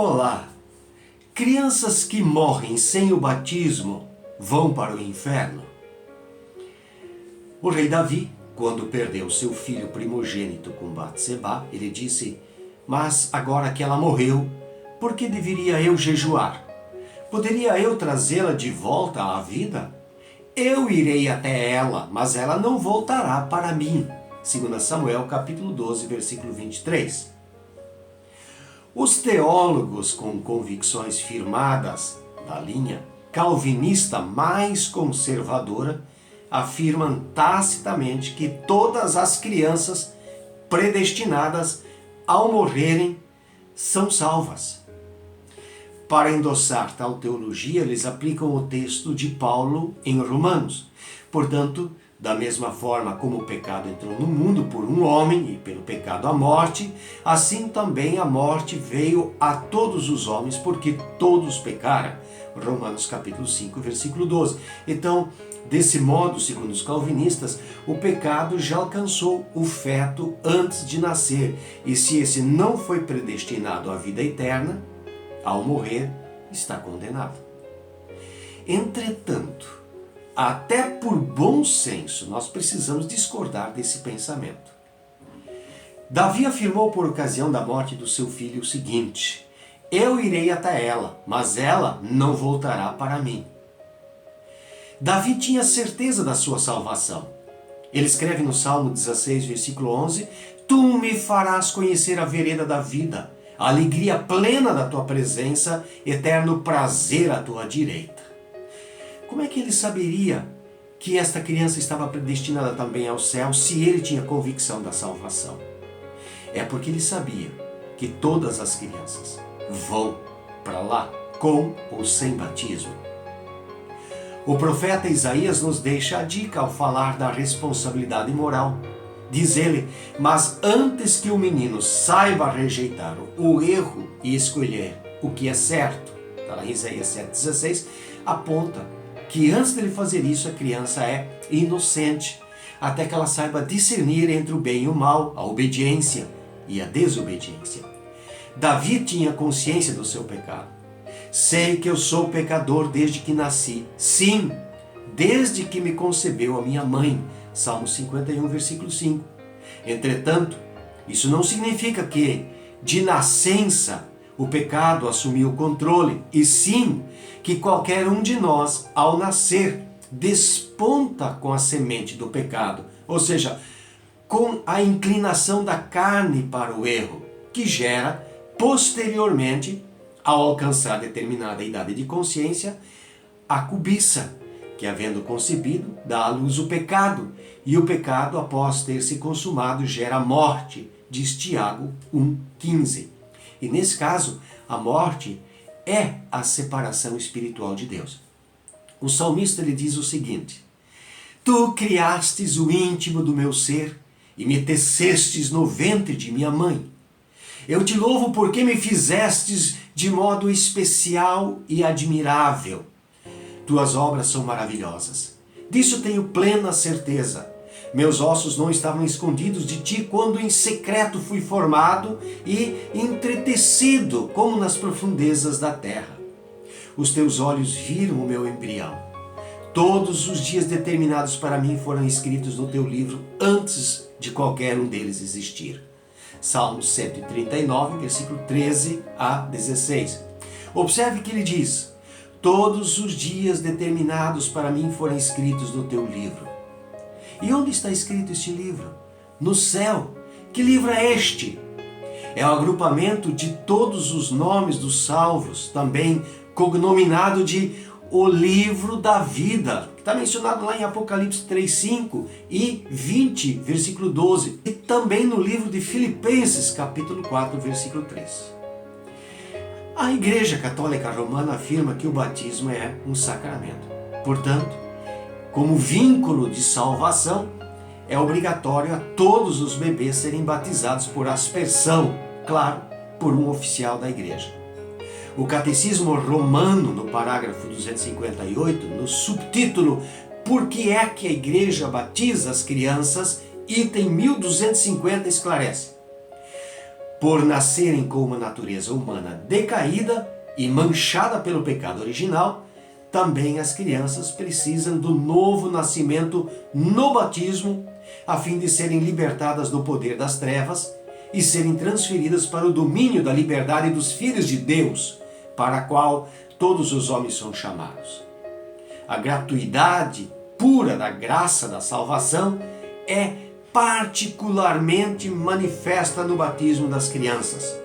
Olá! Crianças que morrem sem o batismo vão para o inferno? O rei Davi, quando perdeu seu filho primogênito com Batseba, ele disse: mas agora que ela morreu, por que deveria eu jejuar? Poderia eu trazê-la de volta à vida? Eu irei até ela, mas ela não voltará para mim. 2 Samuel capítulo 12, versículo 23. Os teólogos com convicções firmadas na linha calvinista mais conservadora afirmam tacitamente que todas as crianças predestinadas ao morrerem são salvas. Para endossar tal teologia, eles aplicam o texto de Paulo em Romanos. Portanto, da mesma forma como o pecado entrou no mundo por um homem e pelo pecado a morte, assim também a morte veio a todos os homens porque todos pecaram. Romanos capítulo 5, versículo 12. Então, desse modo, segundo os calvinistas, o pecado já alcançou o feto antes de nascer. E se esse não foi predestinado à vida eterna, ao morrer, está condenado. Entretanto, até por bom senso, nós precisamos discordar desse pensamento. Davi afirmou por ocasião da morte do seu filho o seguinte: eu irei até ela, mas ela não voltará para mim. Davi tinha certeza da sua salvação. Ele escreve no Salmo 16, versículo 11: tu me farás conhecer a vereda da vida, a alegria plena da tua presença, eterno prazer à tua direita. Como é que ele saberia que esta criança estava predestinada também ao céu se ele tinha convicção da salvação? É porque ele sabia que todas as crianças vão para lá com ou sem batismo. O profeta Isaías nos deixa a dica ao falar da responsabilidade moral. Diz ele: mas antes que o menino saiba rejeitar o erro e escolher o que é certo, está lá em Isaías 7,16, aponta que antes dele fazer isso, a criança é inocente, até que ela saiba discernir entre o bem e o mal, a obediência e a desobediência. Davi tinha consciência do seu pecado. Sei que eu sou pecador desde que nasci. Sim, desde que me concebeu a minha mãe. Salmo 51, versículo 5. Entretanto, isso não significa que, de nascença, o pecado assumiu o controle, e sim que qualquer um de nós, ao nascer, desponta com a semente do pecado, ou seja, com a inclinação da carne para o erro, que gera, posteriormente, ao alcançar determinada idade de consciência, a cobiça, que havendo concebido, dá à luz o pecado, e o pecado, após ter se consumado, gera a morte, diz Tiago 1,15. E nesse caso, a morte é a separação espiritual de Deus. O salmista lhe diz o seguinte: tu criastes o íntimo do meu ser e me tecestes no ventre de minha mãe. Eu te louvo porque me fizestes de modo especial e admirável. Tuas obras são maravilhosas. Disso tenho plena certeza. Meus ossos não estavam escondidos de ti quando em secreto fui formado e entretecido como nas profundezas da terra. Os teus olhos viram o meu embrião. Todos os dias determinados para mim foram escritos no teu livro antes de qualquer um deles existir. Salmo 139, versículo 13 a 16. Observe que ele diz: todos os dias determinados para mim foram escritos no teu livro. E onde está escrito este livro? No céu. Que livro é este? É o agrupamento de todos os nomes dos salvos, também cognominado de o livro da vida, que está mencionado lá em Apocalipse 3:5 e 20, versículo 12, e também no livro de Filipenses, capítulo 4, versículo 3. A Igreja Católica Romana afirma que o batismo é um sacramento. Portanto, como vínculo de salvação, é obrigatório a todos os bebês serem batizados por aspersão, claro, por um oficial da igreja. O Catecismo Romano, no parágrafo 258, no subtítulo Por que é que a igreja batiza as crianças, item 1250, esclarece: por nascerem com uma natureza humana decaída e manchada pelo pecado original, também as crianças precisam do novo nascimento no batismo, a fim de serem libertadas do poder das trevas e serem transferidas para o domínio da liberdade dos filhos de Deus, para a qual todos os homens são chamados. A gratuidade pura da graça da salvação é particularmente manifesta no batismo das crianças.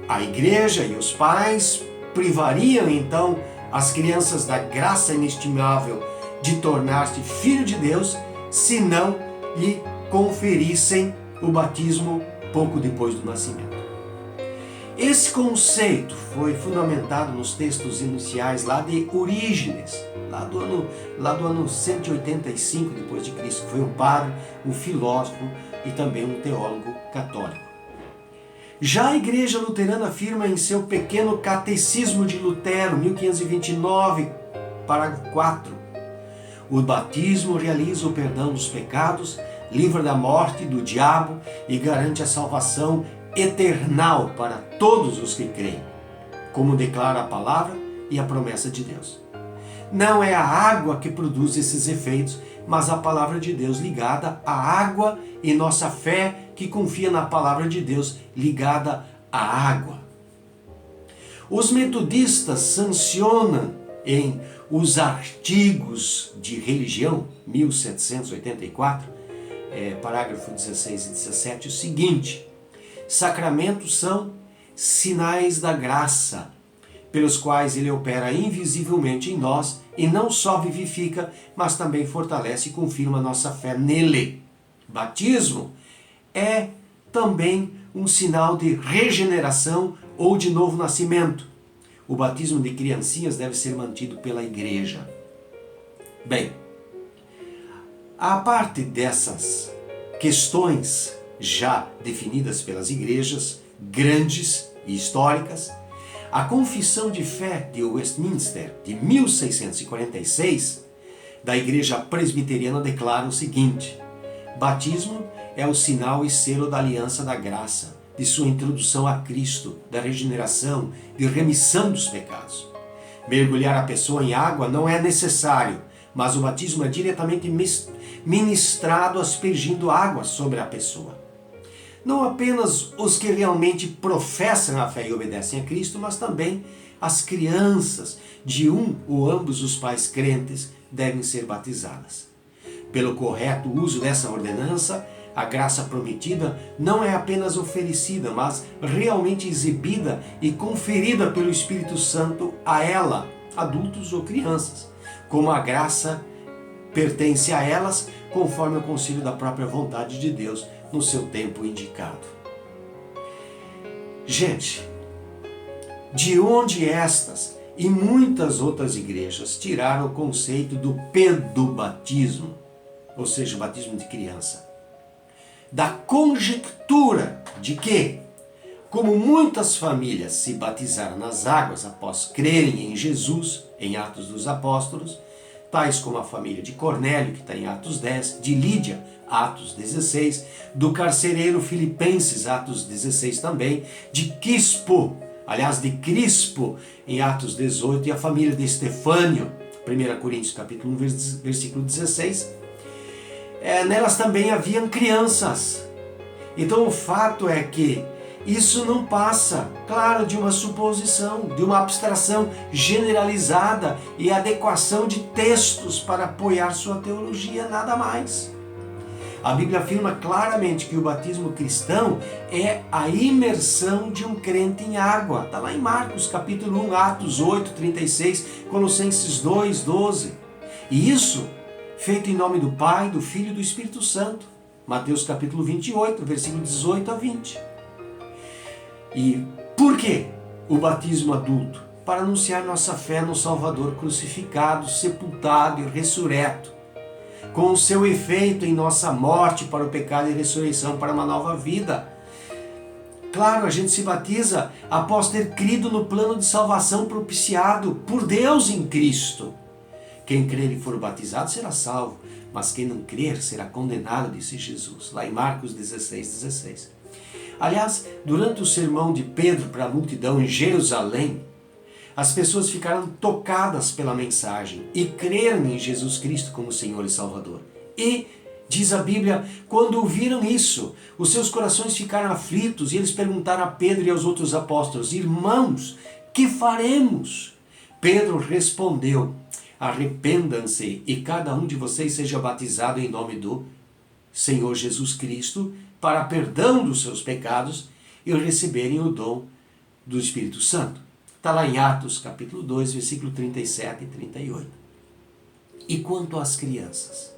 A igreja e os pais privariam então as crianças da graça inestimável de tornar-se filho de Deus se não lhe conferissem o batismo pouco depois do nascimento. Esse conceito foi fundamentado nos textos iniciais lá de Orígenes, lá do ano 185 depois de Cristo, que foi um padre, um filósofo e também um teólogo católico. Já a Igreja Luterana afirma em seu pequeno Catecismo de Lutero, 1529, parágrafo 4, o batismo realiza o perdão dos pecados, livra da morte do diabo e garante a salvação eternal para todos os que creem, como declara a palavra e a promessa de Deus. Não é a água que produz esses efeitos, mas a palavra de Deus ligada à água e nossa fé que confia na palavra de Deus ligada à água. Os metodistas sancionam em Os Artigos de Religião, 1784, parágrafo 16 e 17, o seguinte: sacramentos são sinais da graça, pelos quais ele opera invisivelmente em nós e não só vivifica, mas também fortalece e confirma nossa fé nele. Batismo é também um sinal de regeneração ou de novo nascimento. O batismo de criancinhas deve ser mantido pela igreja. Bem, a parte dessas questões já definidas pelas igrejas grandes e históricas, a Confissão de Fé de Westminster, de 1646, da Igreja Presbiteriana declara o seguinte: batismo é o sinal e selo da aliança da graça, de sua introdução a Cristo, da regeneração, de remissão dos pecados. Mergulhar a pessoa em água não é necessário, mas o batismo é diretamente ministrado aspergindo água sobre a pessoa. Não apenas os que realmente professam a fé e obedecem a Cristo, mas também as crianças de um ou ambos os pais crentes devem ser batizadas. Pelo correto uso dessa ordenança, a graça prometida não é apenas oferecida, mas realmente exibida e conferida pelo Espírito Santo a ela, adultos ou crianças, como a graça pertence a elas, conforme o conselho da própria vontade de Deus no seu tempo indicado. Gente, de onde estas e muitas outras igrejas tiraram o conceito do pedobatismo, ou seja, o batismo de criança? Da conjectura de que, como muitas famílias se batizaram nas águas após crerem em Jesus, em Atos dos Apóstolos, tais como a família de Cornélio, que está em Atos 10, de Lídia, Atos 16, do carcereiro Filipenses, Atos 16 também, de Crispo, em Atos 18, e a família de Estefânio, 1 Coríntios capítulo 1, versículo 16, nelas também haviam crianças. Então o fato é que isso não passa, claro, de uma suposição, de uma abstração generalizada e adequação de textos para apoiar sua teologia, nada mais. A Bíblia afirma claramente que o batismo cristão é a imersão de um crente em água. Está lá em Marcos capítulo 1, Atos 8, 36, Colossenses 2, 12. E isso feito em nome do Pai, do Filho e do Espírito Santo. Mateus capítulo 28, versículo 18 a 20. E por que o batismo adulto? Para anunciar nossa fé no Salvador crucificado, sepultado e ressurreto, com o seu efeito em nossa morte para o pecado e ressurreição para uma nova vida. Claro, a gente se batiza após ter crido no plano de salvação propiciado por Deus em Cristo. Quem crer e for batizado será salvo, mas quem não crer será condenado, disse Jesus, lá em Marcos 16, 16. Aliás, durante o sermão de Pedro para a multidão em Jerusalém, as pessoas ficaram tocadas pela mensagem e creram em Jesus Cristo como Senhor e Salvador. E, diz a Bíblia, quando ouviram isso, os seus corações ficaram aflitos e eles perguntaram a Pedro e aos outros apóstolos: irmãos, que faremos? Pedro respondeu: arrependam-se e cada um de vocês seja batizado em nome do Senhor Jesus Cristo para perdão dos seus pecados e receberem o dom do Espírito Santo. Está lá em Atos capítulo 2, versículo 37 e 38. E quanto às crianças?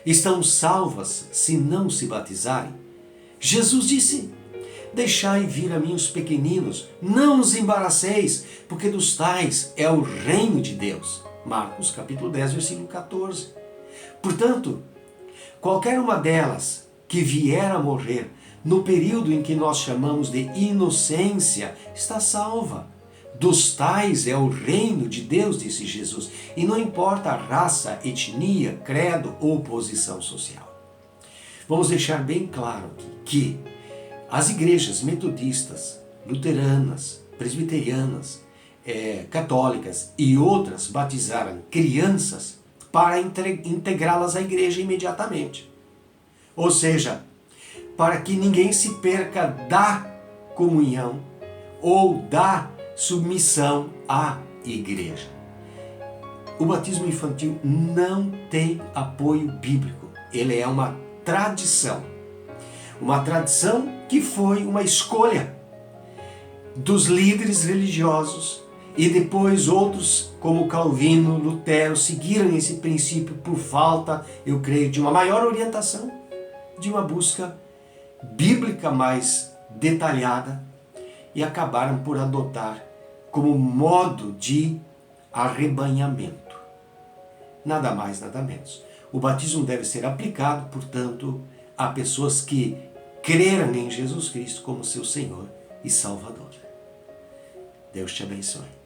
Estão salvas se não se batizarem? Jesus disse: deixai vir a mim os pequeninos, não os embaraceis, porque dos tais é o reino de Deus. Marcos capítulo 10, versículo 14. Portanto, qualquer uma delas que vier a morrer no período em que nós chamamos de inocência, está salva. Dos tais é o reino de Deus, disse Jesus, e não importa a raça, etnia, credo ou posição social. Vamos deixar bem claro aqui que as igrejas metodistas, luteranas, presbiterianas, católicas e outras batizaram crianças para integrá-las à igreja imediatamente. Ou seja, para que ninguém se perca da comunhão ou da submissão à igreja. O batismo infantil não tem apoio bíblico. Ele é uma tradição. Uma tradição que foi uma escolha dos líderes religiosos e depois outros, como Calvino, Lutero, seguiram esse princípio por falta, eu creio, de uma maior orientação, de uma busca bíblica mais detalhada e acabaram por adotar como modo de arrebanhamento. Nada mais, nada menos. O batismo deve ser aplicado, portanto, a pessoas que creram em Jesus Cristo como seu Senhor e Salvador. Deus te abençoe.